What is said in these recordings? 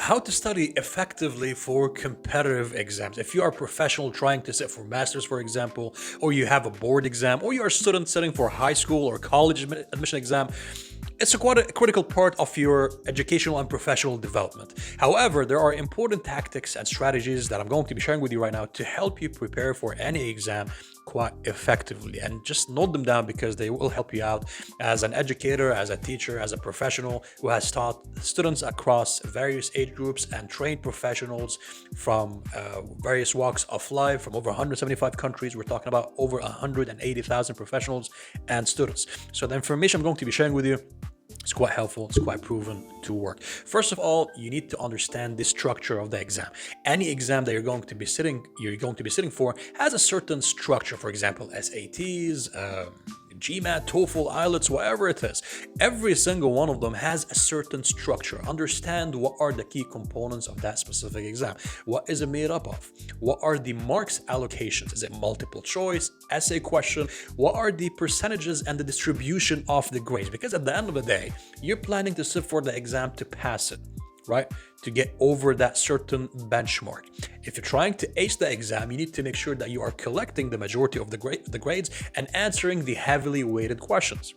How to study effectively for competitive exams. If you are a professional trying to sit for masters, for example, or you have a board exam, or you're a student sitting for high school or college admission exam, it's quite a critical part of your educational and professional development. However, there are important tactics and strategies that I'm going to be sharing with you right now to help you prepare for any exam quite effectively. And just note them down because they will help you out as an educator, as a teacher, as a professional who has taught students across various age groups and trained professionals from various walks of life from over 175 countries. We're talking about over 180,000 professionals and students. So the information I'm going to be sharing with you, it's quite helpful, it's quite proven to work. First of all, you need to understand the structure of the exam. Any exam that you're going to be sitting for has a certain structure. For example, SATs, GMAT, TOEFL, IELTS, whatever it is. Every single one of them has a certain structure. Understand what are the key components of that specific exam. What is it made up of? What are the marks allocations? Is it multiple choice, essay question? What are the percentages and the distribution of the grades? Because at the end of the day, you're planning to sit for the exam to pass it, right? To get over that certain benchmark. If you're trying to ace the exam, you need to make sure that you are collecting the majority of the grades and answering the heavily weighted questions.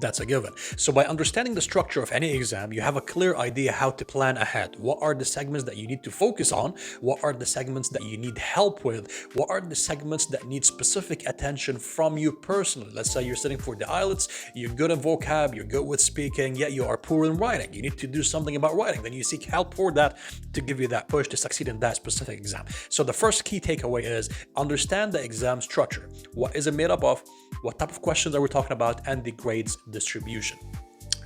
That's a given. So by understanding the structure of any exam, you have a clear idea how to plan ahead. What are the segments that you need to focus on? What are the segments that you need help with? What are the segments that need specific attention from you personally? Let's say you're sitting for the IELTS, you're good in vocab, you're good with speaking, yet you are poor in writing. You need to do something about writing. Then you seek help for that to give you that push to succeed in that specific exam. So the first key takeaway is understand the exam structure. What is it made up of? What type of questions are we talking about? And the grades distribution.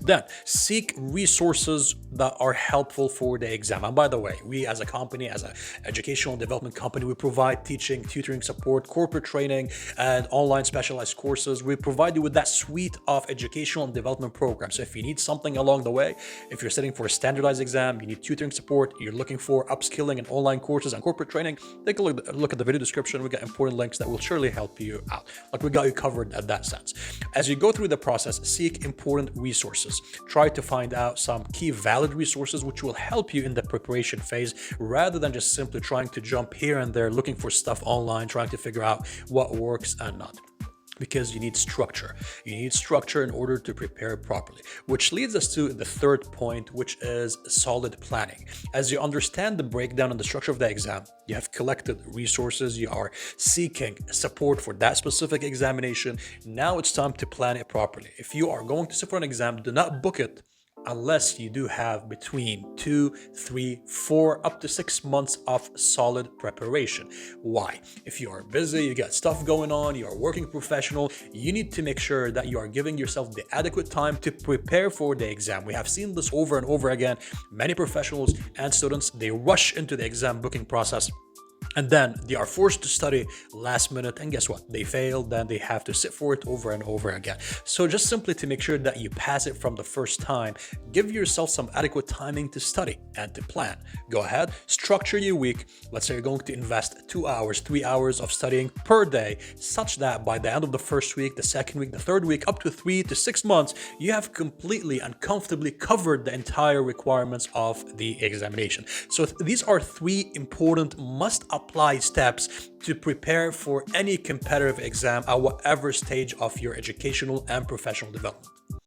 Then seek resources that are helpful for the exam. And by the way, we as a company, as an educational development company, we provide teaching, tutoring support, corporate training, and online specialized courses. We provide you with that suite of educational and development programs. So if you need something along the way, if you're sitting for a standardized exam, you need tutoring support, you're looking for upskilling and online courses and corporate training, take a look at the video description. We got important links that will surely help you out. Like we got you covered at that sense. As you go through the process, seek important resources. Try to find out some key valid resources which will help you in the preparation phase rather than just simply trying to jump here and there, looking for stuff online, trying to figure out what works and not. Because you need structure. You need structure in order to prepare properly, which leads us to the third point, which is solid planning. As you understand the breakdown and the structure of the exam, you have collected resources, you are seeking support for that specific examination. Now it's time to plan it properly. If you are going to sit for an exam, do not book it unless you do have between 2, 3, 4, up to 6 months of solid preparation. Why? If you are busy, you got stuff going on, you are working professional, you need to make sure that you are giving yourself the adequate time to prepare for the exam. We have seen this over and over again. Many professionals and students, they rush into the exam booking process. And then they are forced to study last minute, and guess what? They fail, then they have to sit for it over and over again. So just simply to make sure that you pass it from the first time, give yourself some adequate timing to study and to plan. Go ahead, structure your week. Let's say you're going to invest 2 hours, 3 hours of studying per day, such that by the end of the first week, the second week, the third week, up to 3 to 6 months, you have completely and comfortably covered the entire requirements of the examination. So these are 3 important must-apply steps to prepare for any competitive exam at whatever stage of your educational and professional development.